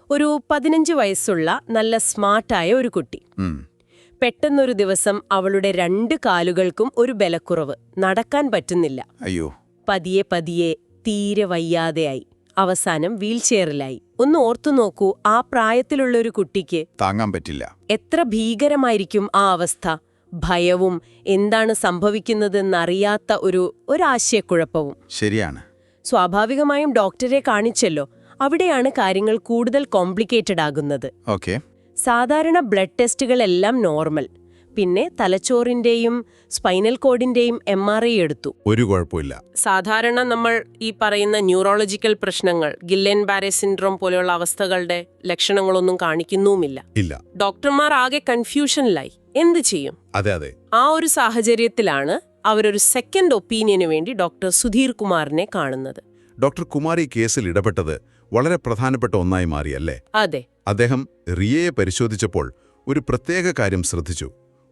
ഒരു 15 വയസ്സുള്ള നല്ല സ്മാർട്ടായ ഒരു കുട്ടി. ഉം. പെട്ടെന്നൊരു ദിവസം അവളുടെ 2 കാലുകൾക്കും ഒരു ബലക്കുറവ്, നടക്കാൻ പറ്റുന്നില്ല. അയ്യോ. പതിയെ പതിയെ തീരെ വയ്യാതെയായി. അവസാനം വീൽചെയറിലായി. ഒന്ന് ഓർത്തു നോക്കൂ, ആ പ്രായത്തിലുള്ള ഒരു കുട്ടിക്ക് താങ്ങാൻ പറ്റില്ല. എത്ര ഭീകരമായിരിക്കും ആ അവസ്ഥ. ഭയവും എന്താണ് സംഭവിക്കുന്നതെന്നറിയാത്ത ഒരാശയക്കുഴപ്പവും. ശരിയാണ്. സ്വാഭാവികമായും ഡോക്ടറെ കാണിച്ചല്ലോ. അവിടെയാണ് കാര്യങ്ങൾ കൂടുതൽ കോംപ്ലിക്കേറ്റഡ് ആകുന്നത്. ഓക്കെ. സാധാരണ ബ്ലഡ് ടെസ്റ്റുകളെല്ലാം നോർമൽ. പിന്നെ തലച്ചോറിന്റെയും സ്പൈനൽ കോഡിന്റെയും MRI എടുത്തു. ഒരു കുഴപ്പമില്ല. സാധാരണ നമ്മൾ ഈ പറയുന്ന ന്യൂറോളജിക്കൽ പ്രശ്നങ്ങൾ, ഗില്ലെൻ ബാരെ സിൻഡ്രോം പോലെയുള്ള അവസ്ഥകളുടെ ലക്ഷണങ്ങളൊന്നും കാണിക്കുന്നുമില്ല. ഇല്ല. ഡോക്ടർമാർ ആകെ കൺഫ്യൂഷനിലായി. എന്ത് ചെയ്യും? അതെ. ആ ഒരു സാഹചര്യത്തിലാണ് അവരൊരു സെക്കൻഡ് ഒപ്പീനിയന് വേണ്ടി ഡോക്ടർ സുധീർ കുമാറിനെ കാണുന്നത്. ഡോക്ടർ കുമാർ ഈ കേസിൽ ഇടപെട്ടത് വളരെ പ്രധാനപ്പെട്ട ഒന്നായി മാറിയല്ലേ? അതെ. അദ്ദേഹം റിയയെ പരിശോധിച്ചപ്പോൾ ഒരു പ്രത്യേക കാര്യം ശ്രദ്ധിച്ചു.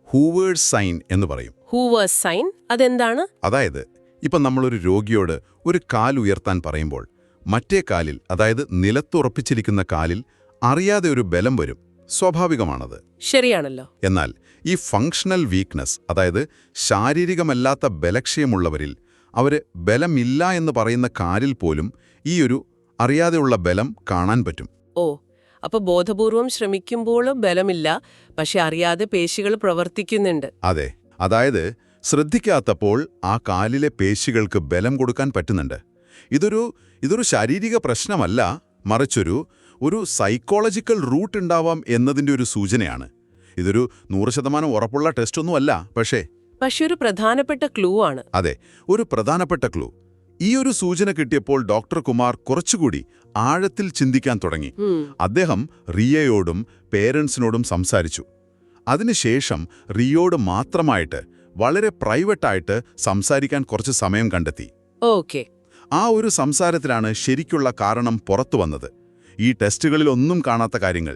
ഹൂവേഴ്സ് സൈൻ എന്ന് പറയും. ഹൂവേഴ്സ് സൈൻ അതെന്താണ്? അതായത് ഇപ്പം നമ്മളൊരു രോഗിയോട് ഒരു കാൽ ഉയർത്താൻ പറയുമ്പോൾ മറ്റേ കാലിൽ, അതായത് നിലത്തുറപ്പിച്ചിരിക്കുന്ന കാലിൽ അറിയാതെ ഒരു ബലം വരും. സ്വാഭാവികമാണത്. ശരിയാണല്ലോ. എന്നാൽ ഈ ഫങ്ഷണൽ വീക്ക്നെസ്, അതായത് ശാരീരികമല്ലാത്ത ബലക്ഷയമുള്ളവരിൽ അവര് ബലമില്ല എന്ന് പറയുന്ന കാലിൽ പോലും ഈ ഒരു അറിയാതെയുള്ള ബലം കാണാൻ പറ്റും. ഓ, അപ്പൊ ബോധപൂർവം ശ്രമിക്കുമ്പോൾ ബലമില്ല, പക്ഷെ അറിയാതെ പേശികൾ പ്രവർത്തിക്കുന്നുണ്ട്. അതെ. അതായത് ശ്രദ്ധിക്കാത്തപ്പോൾ ആ കാലിലെ പേശികൾക്ക് ബലം കൊടുക്കാൻ പറ്റുന്നുണ്ട്. ഇതൊരു ശാരീരിക പ്രശ്നമല്ല, മറിച്ചൊരു സൈക്കോളജിക്കൽ റൂട്ട് ഉണ്ടാവാം എന്നതിൻ്റെ ഒരു സൂചനയാണ്. ഇതൊരു 100% ഉറപ്പുള്ള ടെസ്റ്റൊന്നുമല്ല, പക്ഷേ ഒരു പ്രധാനപ്പെട്ട ക്ലൂ ആണ്. അതെ, ഒരു പ്രധാനപ്പെട്ട ക്ലൂ. ഈ ഒരു സൂചന കിട്ടിയപ്പോൾ ഡോക്ടർ കുമാർ കുറച്ചുകൂടി ആഴത്തിൽ ചിന്തിക്കാൻ തുടങ്ങി. അദ്ദേഹം റിയയോടും പേരൻസിനോടും സംസാരിച്ചു. അതിനുശേഷം റിയോട് മാത്രമായിട്ട്, വളരെ പ്രൈവറ്റായിട്ട് സംസാരിക്കാൻ കുറച്ച് സമയം കണ്ടെത്തി. ഓക്കെ. ആ ഒരു സംസാരത്തിലാണ് ശരിക്കുള്ള കാരണം പുറത്തു വന്നത്. ഈ ടെസ്റ്റുകളിലൊന്നും കാണാത്ത കാര്യങ്ങൾ.